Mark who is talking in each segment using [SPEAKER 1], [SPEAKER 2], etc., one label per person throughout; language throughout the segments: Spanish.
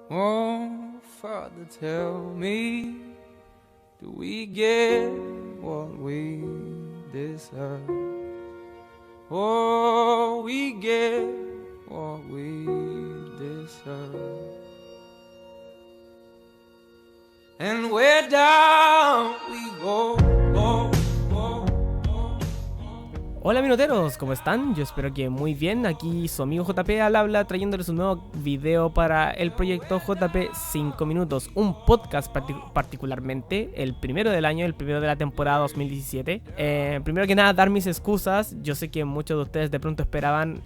[SPEAKER 1] Oh, Father, tell me, do we get what we deserve? Oh, we get what we deserve. And where down we go.
[SPEAKER 2] Hola minoteros, ¿cómo están? Yo espero que muy bien. Aquí su amigo JP al habla trayéndoles un nuevo video para el proyecto JP 5 Minutos. Un podcast particularmente, el primero del año, el primero de la temporada 2017. Primero que nada, dar mis excusas. Yo sé que muchos de ustedes de pronto esperaban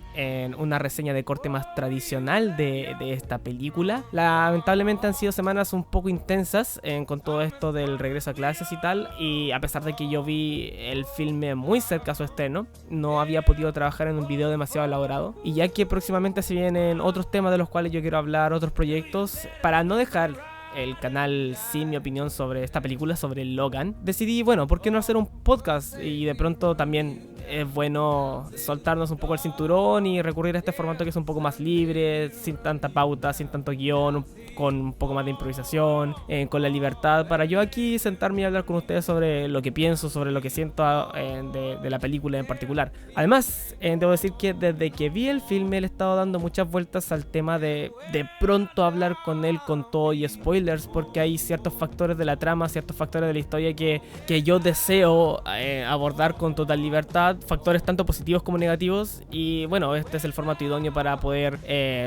[SPEAKER 2] una reseña de corte más tradicional de esta película. Lamentablemente han sido semanas un poco intensas con todo esto del regreso a clases y tal. Y a pesar de que yo vi el filme muy cerca a su estreno, no había podido trabajar en un video demasiado elaborado, y ya que próximamente se vienen otros temas de los cuales yo quiero hablar, otros proyectos, para no dejar el canal sin mi opinión sobre esta película, sobre Logan, decidí, bueno, ¿por qué no hacer un podcast? Y de pronto también es bueno soltarnos un poco el cinturón y recurrir a este formato que es un poco más libre, sin tanta pauta, sin tanto guión, con un poco más de improvisación, con la libertad para yo aquí sentarme y hablar con ustedes sobre lo que pienso, sobre lo que siento de la película en particular. Además, debo decir que desde que vi el filme le he estado dando muchas vueltas al tema de pronto hablar con él con todo y spoilers, porque hay ciertos factores de la trama, ciertos factores de la historia que yo deseo abordar con total libertad, factores tanto positivos como negativos, y bueno, este es el formato idóneo para poder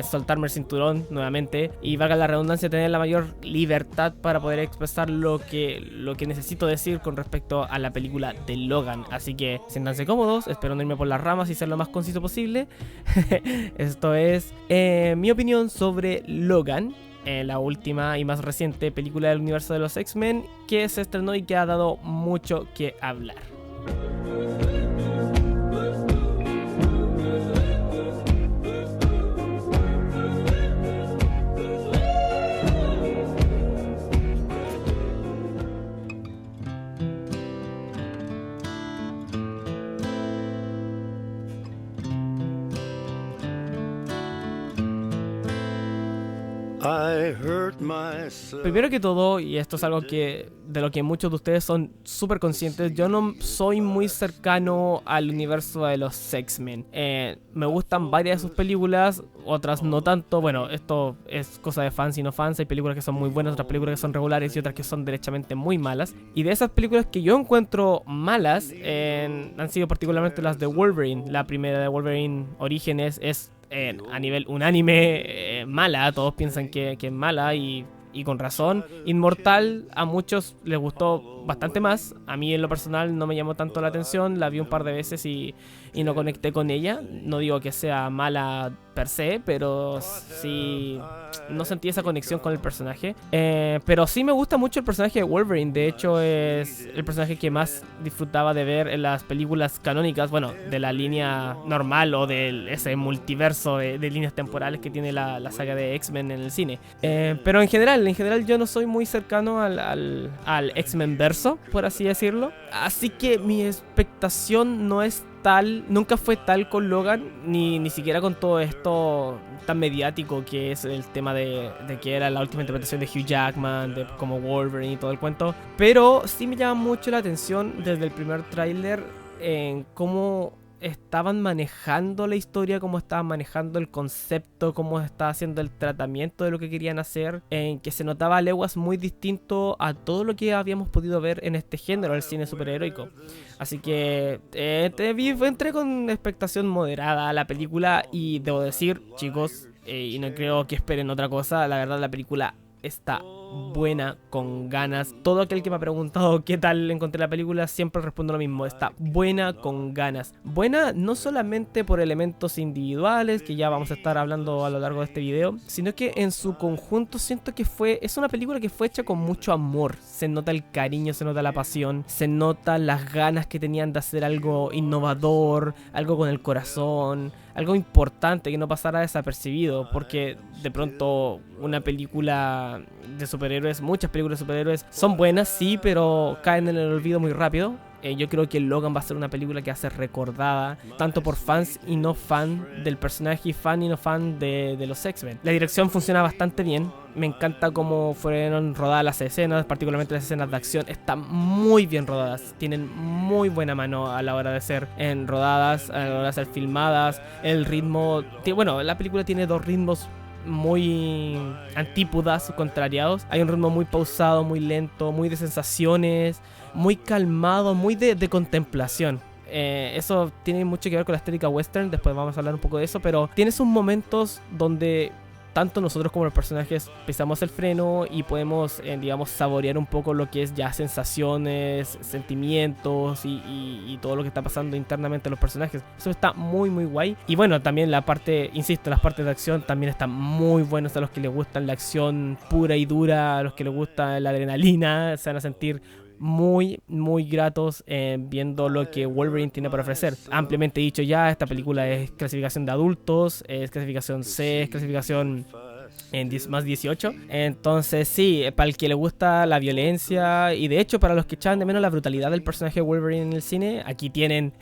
[SPEAKER 2] soltarme el cinturón nuevamente y, valga la redundancia, tener la mayor libertad para poder expresar lo que necesito decir con respecto a la película de Logan. Así que siéntanse cómodos, espero no irme por las ramas y ser lo más conciso posible. Esto es mi opinión sobre Logan, la última y más reciente película del universo de los X-Men que se estrenó y que ha dado mucho que hablar. Primero que todo, y esto es algo de lo que muchos de ustedes son súper conscientes, yo no soy muy cercano al universo de los X-Men. Me gustan varias de sus películas, otras no tanto. Bueno, esto es cosa de fans y no fans. Hay películas que son muy buenas, otras películas que son regulares y otras que son derechamente muy malas. Y de esas películas que yo encuentro malas, han sido particularmente las de Wolverine. La primera de Wolverine Orígenes es a nivel unánime mala. Todos piensan que es mala y con razón. Inmortal a muchos les gustó bastante más. A mí en lo personal no me llamó tanto la atención. La vi un par de veces y no conecté con ella. No digo que sea mala per se, pero sí no sentí esa conexión con el personaje. Pero sí me gusta mucho el personaje de Wolverine. De hecho es el personaje que más disfrutaba de ver en las películas canónicas, bueno, de la línea normal o de ese multiverso de líneas temporales que tiene la saga de X-Men en el cine. Pero en general yo no soy muy cercano al X-Men verso, por así decirlo. Así que mi expectación no es tal, nunca fue tal con Logan, ni siquiera con todo esto tan mediático que es el tema de que era la última interpretación de Hugh Jackman, de como Wolverine y todo el cuento. Pero sí me llama mucho la atención desde el primer tráiler en cómo estaban manejando la historia, cómo estaban manejando el concepto, cómo estaba haciendo el tratamiento de lo que querían hacer, en que se notaba a leguas muy distinto a todo lo que habíamos podido ver en este género, el cine superheroico. Así que entré con expectación moderada a la película y debo decir, chicos, y no creo que esperen otra cosa, la verdad la película está buena, con ganas. Todo aquel que me ha preguntado qué tal encontré la película, siempre respondo lo mismo: está buena, con ganas. Buena no solamente por elementos individuales, que ya vamos a estar hablando a lo largo de este video, sino que en su conjunto siento que es una película que fue hecha con mucho amor. Se nota el cariño, se nota la pasión, se nota las ganas que tenían de hacer algo innovador, algo con el corazón, algo importante que no pasara desapercibido, porque de pronto una película de superhéroes, muchas películas de superhéroes son buenas, sí, pero caen en el olvido muy rápido. Yo creo que Logan va a ser una película que va a ser recordada tanto por fans y no fan del personaje, y fan y no fan de los X-Men. La dirección funciona bastante bien. Me encanta cómo fueron rodadas las escenas, particularmente las escenas de acción. Están muy bien rodadas, tienen muy buena mano a la hora de ser rodadas, a la hora de ser filmadas. El ritmo, bueno, la película tiene dos ritmos muy antípodas, contrariados. Hay un ritmo muy pausado, muy lento, muy de sensaciones, muy calmado, muy de contemplación. Eso tiene mucho que ver con la estética western, después vamos a hablar un poco de eso, pero tiene sus momentos donde tanto nosotros como los personajes pisamos el freno y podemos, digamos, saborear un poco lo que es ya sensaciones, sentimientos y todo lo que está pasando internamente en los personajes. Eso está muy muy guay. Y bueno, también la parte, insisto, las partes de acción también están muy buenas. A los que les gustan la acción pura y dura, a los que les gusta la adrenalina, se van a sentir muy muy gratos viendo lo que Wolverine tiene para ofrecer. Ampliamente dicho ya, esta película es clasificación de adultos, es clasificación C, es clasificación en más 18. Entonces sí, para el que le gusta la violencia y de hecho para los que echaban de menos la brutalidad del personaje de Wolverine en el cine, aquí tienen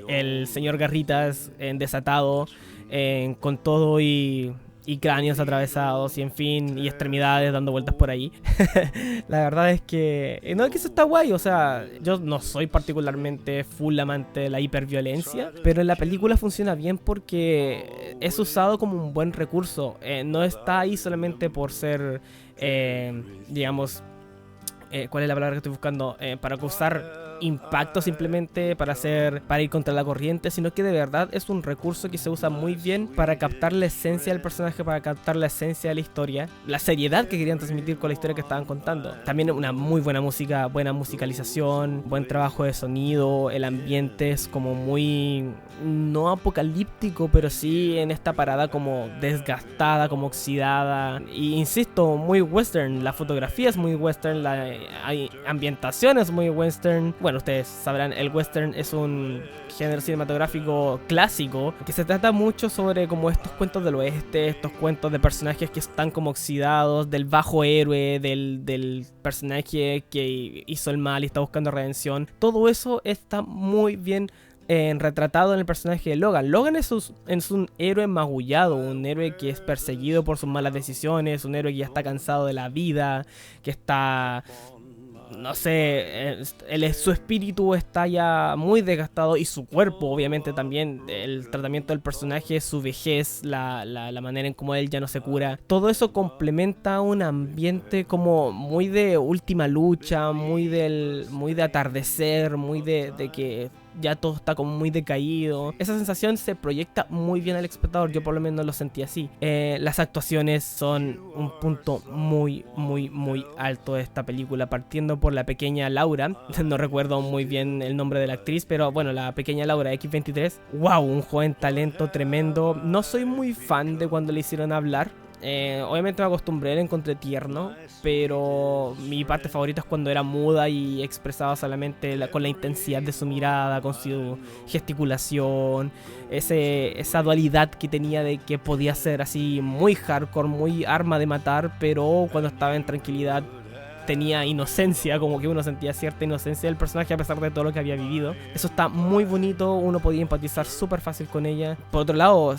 [SPEAKER 2] el señor Garritas desatado, con todo y cráneos atravesados y en fin, y extremidades dando vueltas por ahí. La verdad es que no, es que eso está guay. O sea, yo no soy particularmente full amante de la hiperviolencia, pero en la película funciona bien porque es usado como un buen recurso. No está ahí solamente por ser, digamos, ¿cuál es la palabra que estoy buscando? Para causar impacto simplemente, para ir contra la corriente, sino que de verdad es un recurso que se usa muy bien para captar la esencia del personaje, para captar la esencia de la historia, la seriedad que querían transmitir con la historia que estaban contando. También una muy buena música, buena musicalización, buen trabajo de sonido, el ambiente es como muy, no apocalíptico, pero sí en esta parada como desgastada, como oxidada, y insisto, muy western. La fotografía es muy western, la ambientación es muy western. Bueno, ustedes sabrán, el western es un género cinematográfico clásico que se trata mucho sobre como estos cuentos del oeste, estos cuentos de personajes que están como oxidados, del bajo héroe, del personaje que hizo el mal y está buscando redención. Todo eso está muy bien retratado en el personaje de Logan. Logan es un héroe magullado, un héroe que es perseguido por sus malas decisiones, un héroe que ya está cansado de la vida, que está, no sé, su espíritu está ya muy desgastado y su cuerpo, obviamente también, el tratamiento del personaje, su vejez, la manera en cómo él ya no se cura. Todo eso complementa un ambiente como muy de última lucha, muy de atardecer, muy de que ya todo está como muy decaído. Esa sensación se proyecta muy bien al espectador, yo por lo menos lo sentí así. Las actuaciones son un punto muy muy muy alto de esta película, partiendo por la pequeña Laura, no recuerdo muy bien el nombre de la actriz, pero bueno, la pequeña Laura X-23, wow, un joven talento tremendo. No soy muy fan de cuando le hicieron hablar. Obviamente me acostumbré, la encontré tierno, pero mi parte favorita es cuando era muda y expresaba solamente con la intensidad de su mirada, con su gesticulación, esa dualidad que tenía de que podía ser así muy hardcore, muy arma de matar, pero cuando estaba en tranquilidad tenía inocencia, como que uno sentía cierta inocencia del personaje a pesar de todo lo que había vivido. Eso está muy bonito, uno podía empatizar súper fácil con ella. Por otro lado,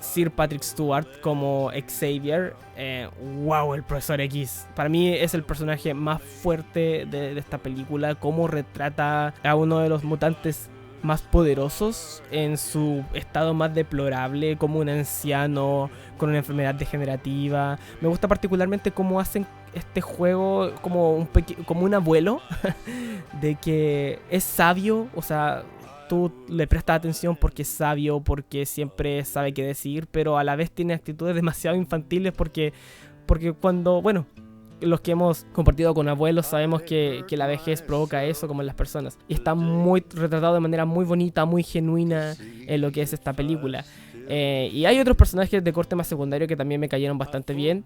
[SPEAKER 2] Sir Patrick Stewart como Xavier, wow, el Profesor X. Para mí es el personaje más fuerte de esta película, cómo retrata a uno de los mutantes más poderosos en su estado más deplorable, como un anciano con una enfermedad degenerativa. Me gusta particularmente cómo hacen este juego como un abuelo de que es sabio, o sea, tú le prestas atención porque es sabio, porque siempre sabe qué decir, pero a la vez tiene actitudes demasiado infantiles porque cuando, bueno, los que hemos compartido con abuelos sabemos que la vejez provoca eso como en las personas. Y está muy retratado de manera muy bonita, muy genuina en lo que es esta película. Y hay otros personajes de corte más secundario que también me cayeron bastante bien.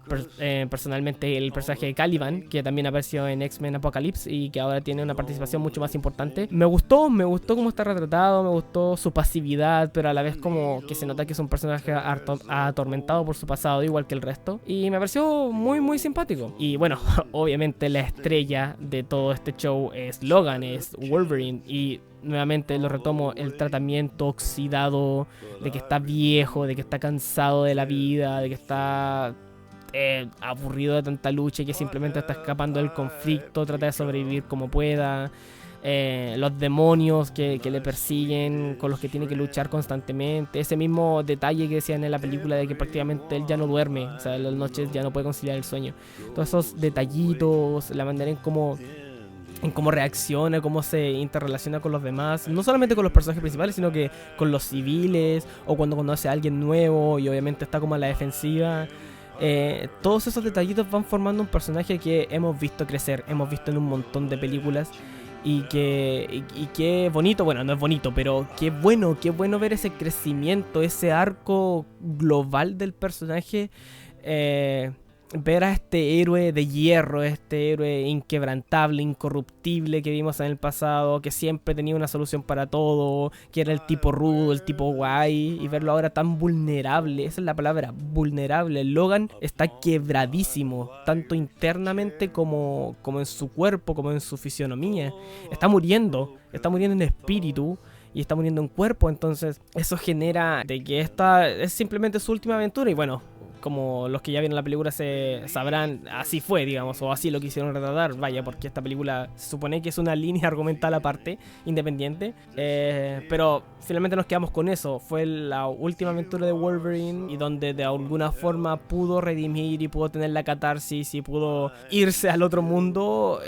[SPEAKER 2] Personalmente el personaje de Caliban, que también apareció en X-Men Apocalypse y que ahora tiene una participación mucho más importante. Me gustó cómo está retratado, me gustó su pasividad, pero a la vez como que se nota que es un personaje atormentado por su pasado, igual que el resto. Y me pareció muy simpático. Y bueno, obviamente la estrella de todo este show es Logan, es Wolverine. Y nuevamente lo retomo, el tratamiento oxidado, de que está viejo, de que está cansado de la vida, de que está aburrido de tanta lucha y que simplemente está escapando del conflicto, trata de sobrevivir como pueda. Los demonios que le persiguen, con los que tiene que luchar constantemente. Ese mismo detalle que decían en la película de que prácticamente él ya no duerme, o sea, en las noches ya no puede conciliar el sueño. Todos esos detallitos, la manera en cómo reacciona, cómo se interrelaciona con los demás, no solamente con los personajes principales, sino que con los civiles, o cuando conoce a alguien nuevo y obviamente está como a la defensiva. Todos esos detallitos van formando un personaje que hemos visto crecer, hemos visto en un montón de películas. Y qué bonito, bueno, no es bonito, pero qué bueno ver ese crecimiento, ese arco global del personaje. Ver a este héroe de hierro, este héroe inquebrantable, incorruptible que vimos en el pasado, que siempre tenía una solución para todo, que era el tipo rudo, el tipo guay, y verlo ahora tan vulnerable, esa es la palabra, vulnerable. Logan está quebradísimo, tanto internamente como en su cuerpo, como en su fisionomía. Está muriendo en espíritu y está muriendo en cuerpo, entonces eso genera de que esta es simplemente su última aventura. Y bueno, como los que ya vieron la película se sabrán, así fue, digamos, o así lo quisieron retratar, vaya, porque esta película se supone que es una línea argumental aparte, independiente, pero finalmente nos quedamos con eso. Fue la última aventura de Wolverine y donde de alguna forma pudo redimir y pudo tener la catarsis y pudo irse al otro mundo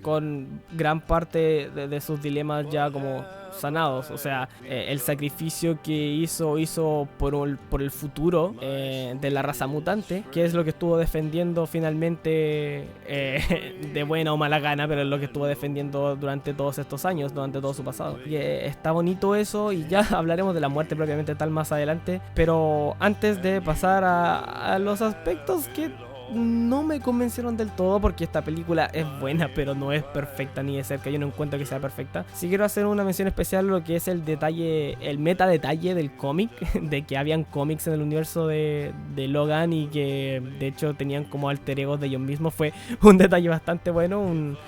[SPEAKER 2] con gran parte de sus dilemas ya como sanados. O sea, el sacrificio que hizo por el futuro de la raza mutante, que es lo que estuvo defendiendo finalmente de buena o mala gana, pero es lo que estuvo defendiendo durante todos estos años, durante todo su pasado. Y está bonito eso, y ya hablaremos de la muerte propiamente tal más adelante, pero antes de pasar a los aspectos que no me convencieron del todo, porque esta película es buena pero no es perfecta ni de cerca, yo no encuentro que sea perfecta. Sí quiero hacer una mención especial a lo que es el detalle, el meta detalle del cómic, de que habían cómics en el universo de Logan y que de hecho tenían como alter egos de ellos mismos. Fue un detalle bastante bueno, un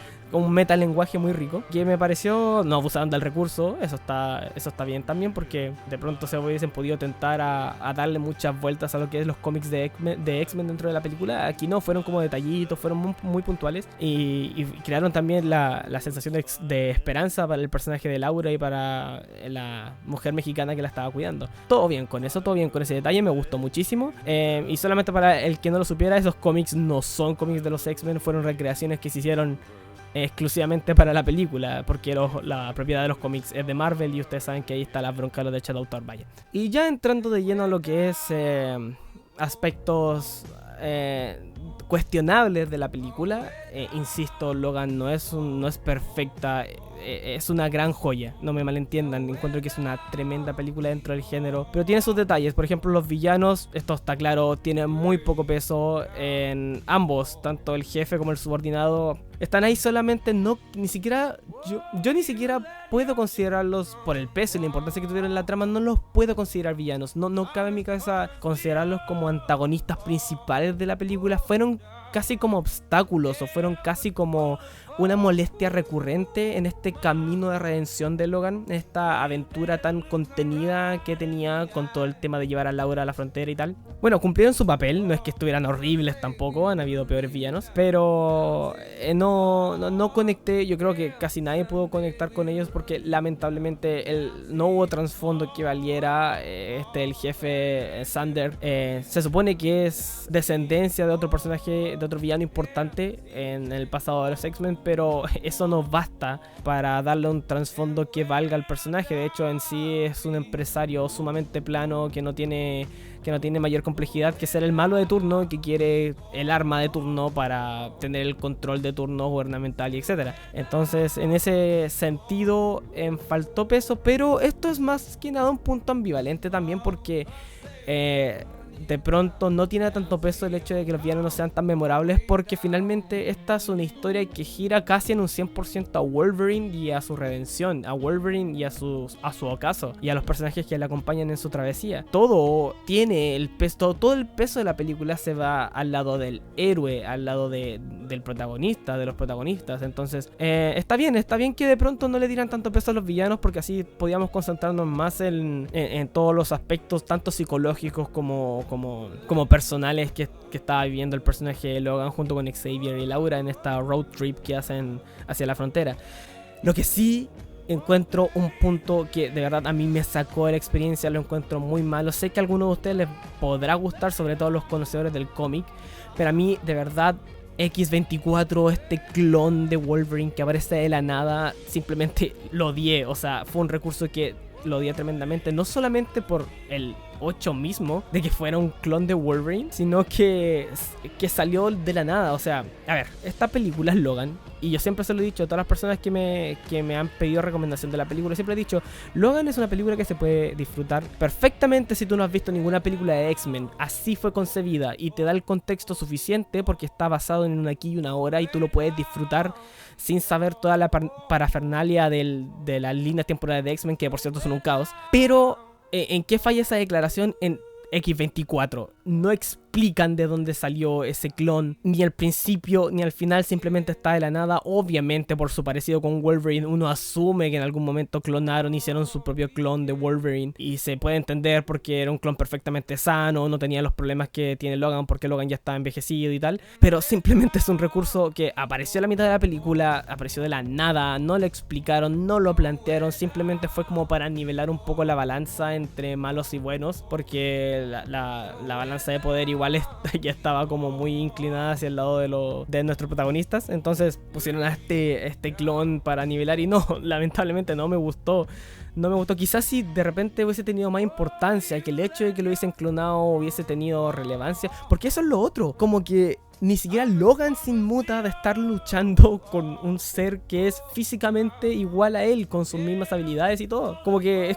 [SPEAKER 2] metalenguaje muy rico, que me pareció, no abusaron del recurso, eso está bien también, porque de pronto se hubiesen podido tentar a darle muchas vueltas a lo que es los cómics de X-Men dentro de la película. Aquí no, fueron como detallitos, fueron muy puntuales y crearon también la sensación de esperanza para el personaje de Laura y para la mujer mexicana que la estaba cuidando. Todo bien con eso, todo bien con ese detalle, me gustó muchísimo. Y solamente para el que no lo supiera, esos cómics no son cómics de los X-Men, fueron recreaciones que se hicieron exclusivamente para la película, porque la propiedad de los cómics es de Marvel y ustedes saben que ahí está la bronca de los derechos de autor, vaya. Y ya entrando de lleno a lo que es aspectos cuestionables de la película, insisto, Logan no es perfecta, es una gran joya, no me malentiendan, encuentro que es una tremenda película dentro del género, pero tiene sus detalles. Por ejemplo, los villanos, esto está claro, tienen muy poco peso en ambos, tanto el jefe como el subordinado están ahí solamente, ni siquiera yo ni siquiera puedo considerarlos, por el peso y la importancia que tuvieron en la trama, no los puedo considerar villanos, no cabe en mi cabeza considerarlos como antagonistas principales de la película. Fueron casi como obstáculos, o fueron casi como una molestia recurrente en este camino de redención de Logan, en esta aventura tan contenida que tenía con todo el tema de llevar a Laura a la frontera y tal. Bueno, cumplieron su papel, no es que estuvieran horribles tampoco, han habido peores villanos, pero no conecté, yo creo que casi nadie pudo conectar con ellos porque lamentablemente no hubo trasfondo que valiera. El jefe Sander se supone que es descendencia de otro personaje de otro villano importante en el pasado de los X-Men, pero eso no basta para darle un trasfondo que valga al personaje. De hecho, en sí es un empresario sumamente plano que no tiene mayor complejidad que ser el malo de turno, que quiere el arma de turno para tener el control de turno gubernamental y etcétera. Entonces, en ese sentido, faltó peso, pero esto es más que nada un punto ambivalente también porque de pronto no tiene tanto peso el hecho de que los villanos no sean tan memorables, porque finalmente esta es una historia que gira casi en un 100% a Wolverine y a su redención, a Wolverine y a su ocaso, y a los personajes que le acompañan en su travesía. Todo tiene el peso, todo el peso de la película se va al lado del héroe, al lado del protagonista, de los protagonistas. Entonces, está bien que de pronto no le dieran tanto peso a los villanos, porque así podíamos concentrarnos más en todos los aspectos, tanto psicológicos como personales que estaba viviendo el personaje de Logan junto con Xavier y Laura en esta road trip que hacen hacia la frontera. Lo que sí encuentro un punto que de verdad a mí me sacó de la experiencia, lo encuentro muy malo. Sé que a algunos de ustedes les podrá gustar, sobre todo los conocedores del cómic, pero a mí de verdad X-24, este clon de Wolverine que aparece de la nada, simplemente lo odié. O sea, fue un recurso que lo odié tremendamente, no solamente por el 8 mismo, de que fuera un clon de Wolverine, sino que salió de la nada. O sea, a ver, esta película es Logan, y yo siempre se lo he dicho a todas las personas que me han pedido recomendación de la película, siempre he dicho, Logan es una película que se puede disfrutar perfectamente si tú no has visto ninguna película de X-Men. Así fue concebida y te da el contexto suficiente porque está basado en un aquí y una ahora, y tú lo puedes disfrutar sin saber toda la parafernalia de las líneas temporales de X-Men, que por cierto son un caos. Pero ¿en qué falla esa declaración? En X-24 no explican de dónde salió ese clon, ni al principio ni al final, simplemente está de la nada. Obviamente por su parecido con Wolverine uno asume que en algún momento hicieron su propio clon de Wolverine, y se puede entender porque era un clon perfectamente sano, no tenía los problemas que tiene Logan porque Logan ya estaba envejecido y tal, pero simplemente es un recurso que apareció a la mitad de la película, apareció de la nada, no lo explicaron, no lo plantearon, simplemente fue como para nivelar un poco la balanza entre malos y buenos, porque la balanza de poder igual ya estaba como muy inclinada hacia el lado de nuestros protagonistas. Entonces pusieron a este clon para nivelar, y no, lamentablemente no me gustó. Quizás si de repente hubiese tenido más importancia, que el hecho de que lo hubiesen clonado hubiese tenido relevancia, porque eso es lo otro, como que ni siquiera Logan se inmuta de estar luchando con un ser que es físicamente igual a él, con sus mismas habilidades y todo. Es como que,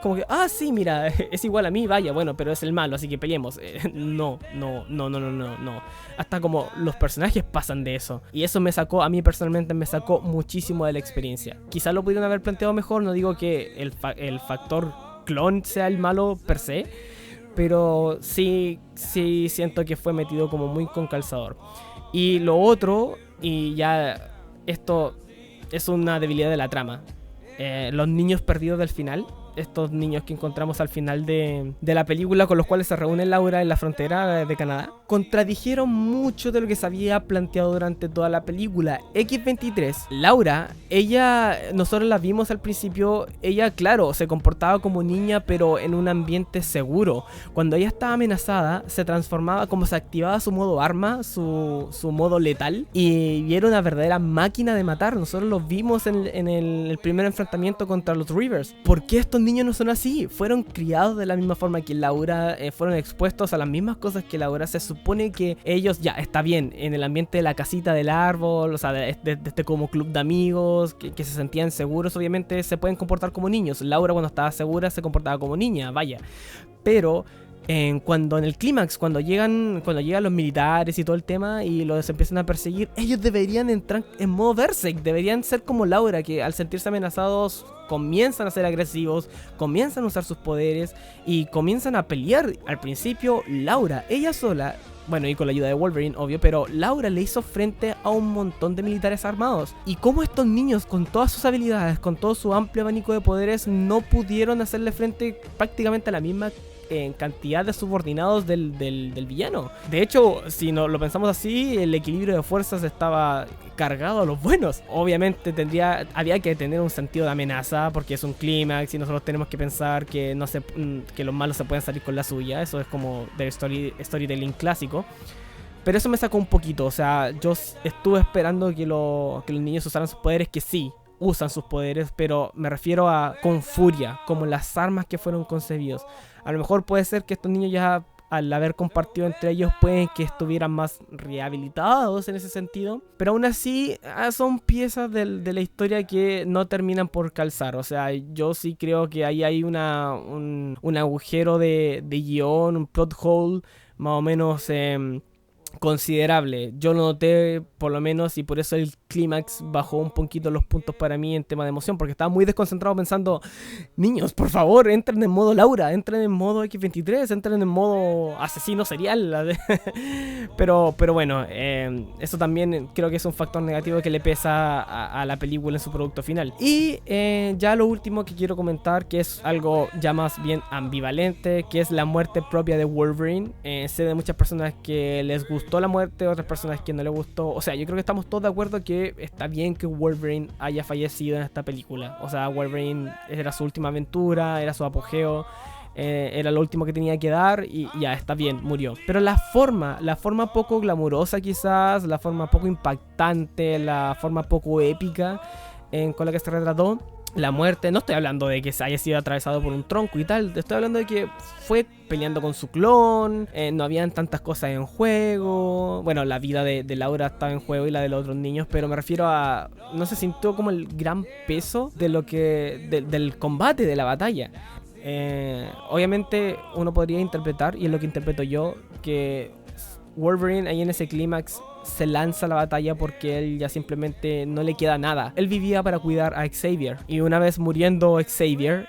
[SPEAKER 2] sí, mira, es igual a mí, vaya, bueno, pero es el malo, así que peleemos. No. Hasta como los personajes pasan de eso. Y eso a mí personalmente me sacó muchísimo de la experiencia. Quizás lo pudieron haber planteado mejor, no digo que el factor clon sea el malo per se, pero sí siento que fue metido como muy con calzador. Y lo otro, y ya esto es una debilidad de la trama, los niños perdidos del final, estos niños que encontramos al final de la película, con los cuales se reúne Laura en la frontera de Canadá, contradijeron mucho de lo que se había planteado durante toda la película. X-23, Laura, nosotros la vimos al principio, ella, claro, se comportaba como niña, pero en un ambiente seguro. Cuando ella estaba amenazada, se transformaba, como se activaba su modo arma, su modo letal, y era una verdadera máquina de matar. Nosotros lo vimos en el primer enfrentamiento contra los Rivers. ¿Por qué estos niños no son así? Fueron criados de la misma forma que Laura, fueron expuestos a las mismas cosas que Laura. Se supone que ellos, ya, está bien, en el ambiente de la casita del árbol, o sea, de este como club de amigos, que se sentían seguros, obviamente se pueden comportar como niños. Laura, cuando estaba segura, se comportaba como niña, vaya. Pero cuando en el clímax, cuando llegan los militares y todo el tema y los empiezan a perseguir, ellos deberían entrar en modo Berserk, deberían ser como Laura, que al sentirse amenazados comienzan a ser agresivos, comienzan a usar sus poderes y comienzan a pelear. Al principio Laura, ella sola, bueno, y con la ayuda de Wolverine, obvio, pero Laura le hizo frente a un montón de militares armados. Y cómo estos niños, con todas sus habilidades, con todo su amplio abanico de poderes, no pudieron hacerle frente prácticamente a la misma cantidad de subordinados del villano. De hecho, si no lo pensamos así, el equilibrio de fuerzas estaba cargado a los buenos. Obviamente había que tener un sentido de amenaza, porque es un clímax y nosotros tenemos que pensar que que los malos se pueden salir con la suya. Eso es como del storytelling clásico. Pero eso me sacó un poquito, o sea, yo estuve esperando que los niños usaran sus poderes, que sí, usan sus poderes, pero me refiero a con furia, como las armas que fueron concebidos. A lo mejor puede ser que estos niños ya, al haber compartido entre ellos, pueden que estuvieran más rehabilitados en ese sentido, pero aún así son piezas de la historia que no terminan por calzar. O sea, yo sí creo que ahí hay un agujero de guión, un plot hole más o menos considerable. Yo lo noté por lo menos, y por eso el clímax bajó un poquito los puntos para mí en tema de emoción, porque estaba muy desconcentrado pensando, niños, por favor, entren en modo Laura, entren en modo X23, entren en modo asesino serial. pero bueno, eso también creo que es un factor negativo que le pesa a la película en su producto final. Y ya lo último que quiero comentar, que es algo ya más bien ambivalente, que es la muerte propia de Wolverine. Sé de muchas personas que les gustó la muerte, otras personas que no les gustó. O sea, yo creo que estamos todos de acuerdo que está bien que Wolverine haya fallecido en esta película. O sea, Wolverine era su última aventura, era su apogeo, era lo último que tenía que dar y ya, está bien, murió. Pero la forma poco glamurosa quizás, la forma poco impactante, la forma poco épica con la que se retrató la muerte, no estoy hablando de que se haya sido atravesado por un tronco y tal, estoy hablando de que fue peleando con su clon, no habían tantas cosas en juego, bueno, la vida de Laura estaba en juego y la de los otros niños, pero me refiero a, no se sintió como el gran peso de lo que, del combate, de la batalla. Obviamente uno podría interpretar, y es lo que interpreto yo, que Wolverine ahí en ese clímax se lanza a la batalla porque él ya simplemente no le queda nada. Él vivía para cuidar a Xavier, y una vez muriendo Xavier,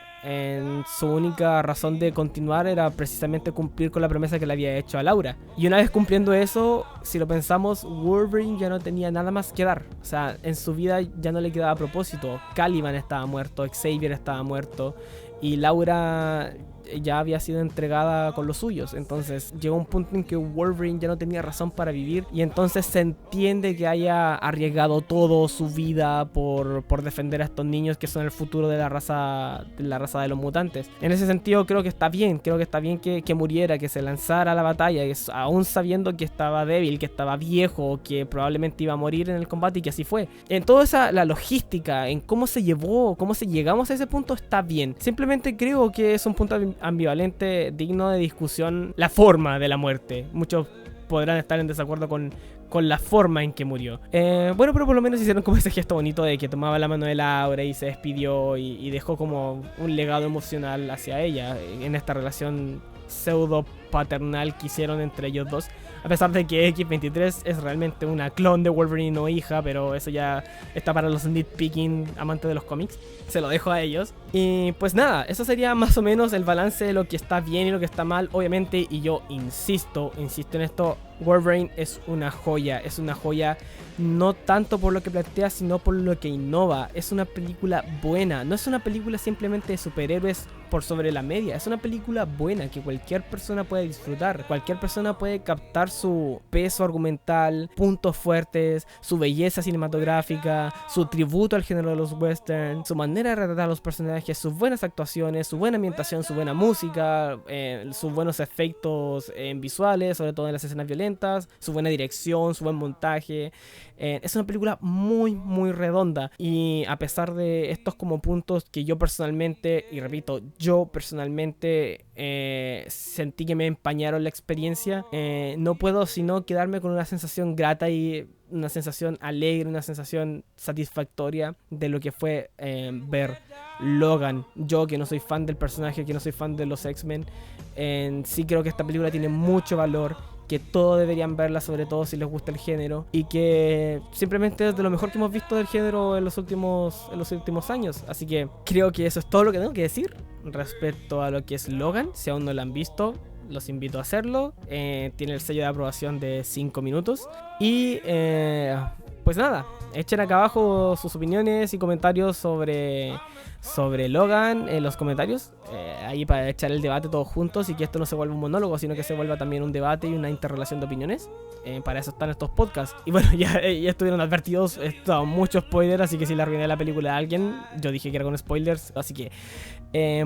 [SPEAKER 2] su única razón de continuar era precisamente cumplir con la promesa que le había hecho a Laura. Y una vez cumpliendo eso, si lo pensamos, Wolverine ya no tenía nada más que dar. O sea, en su vida ya no le quedaba propósito. Caliban estaba muerto, Xavier estaba muerto, y Laura ya había sido entregada con los suyos. Entonces llegó un punto en que Wolverine ya no tenía razón para vivir, y entonces se entiende que haya arriesgado todo su vida por defender a estos niños que son el futuro de la raza de los mutantes. En ese sentido creo que está bien, que muriera, que se lanzara a la batalla, que aún sabiendo que estaba débil, que estaba viejo, que probablemente iba a morir en el combate, y que así fue. En toda la logística, en cómo se llevó, cómo se llegamos a ese punto, está bien. Simplemente creo que es un punto ambivalente, digno de discusión, la forma de la muerte. Muchos podrán estar en desacuerdo con la forma en que murió. Bueno, pero por lo menos hicieron como ese gesto bonito de que tomaba la mano de Laura y se despidió, y dejó como un legado emocional hacia ella en esta relación pseudo paternal que hicieron entre ellos dos. A pesar de que X23 es realmente una clon de Wolverine o hija, pero eso ya está para los nitpicking amantes de los cómics. Se lo dejo a ellos. Y pues nada, eso sería más o menos el balance de lo que está bien y lo que está mal, obviamente. Y yo insisto en esto, Wolverine es una joya no tanto por lo que plantea, sino por lo que innova. Es una película buena, no es una película simplemente de superhéroes por sobre la media, es una película buena que cualquier persona puede disfrutar, cualquier persona puede captar su peso argumental, puntos fuertes, su belleza cinematográfica, su tributo al género de los western, su manera de retratar a los personajes, sus buenas actuaciones, su buena ambientación, su buena música, sus buenos efectos visuales, sobre todo en las escenas violentas, su buena dirección, su buen montaje. Es una película muy muy redonda, y a pesar de estos como puntos que yo personalmente, y repito, sentí que me empañaron la experiencia, no puedo sino quedarme con una sensación grata y una sensación alegre, una sensación satisfactoria de lo que fue ver Logan. Yo, que no soy fan del personaje, que no soy fan de los X-Men, sí creo que esta película tiene mucho valor, que todos deberían verla, sobre todo si les gusta el género, y que simplemente es de lo mejor que hemos visto del género en los últimos años. Así que creo que eso es todo lo que tengo que decir respecto a lo que es Logan. Si aún no lo han visto, los invito a hacerlo. Tiene el sello de aprobación de 5 minutos. Y pues nada, echen acá abajo sus opiniones y comentarios sobre Logan en los comentarios, ahí para echar el debate todos juntos, y que esto no se vuelva un monólogo, sino que se vuelva también un debate y una interrelación de opiniones. Para eso están estos podcasts. Y bueno, ya estuvieron advertidos, esto, mucho spoiler, así que si le arruiné la película a alguien, yo dije que era con spoilers, así que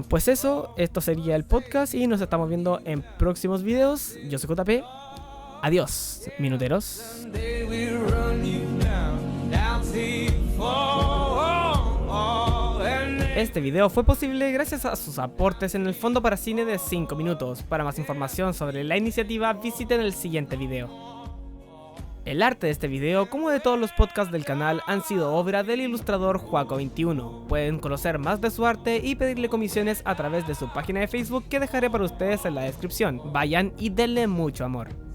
[SPEAKER 2] pues eso, esto sería el podcast, y nos estamos viendo en próximos videos. Yo soy JP, Adiós, minuteros.
[SPEAKER 1] Someday we'll run you down till you fall. And
[SPEAKER 2] Este video fue posible gracias a sus aportes en el Fondo para Cine de 5 minutos. Para más información sobre la iniciativa, visiten el siguiente video. El arte de este video, como de todos los podcasts del canal, han sido obra del ilustrador Juaco21. Pueden conocer más de su arte y pedirle comisiones a través de su página de Facebook que dejaré para ustedes en la descripción. Vayan y denle mucho amor.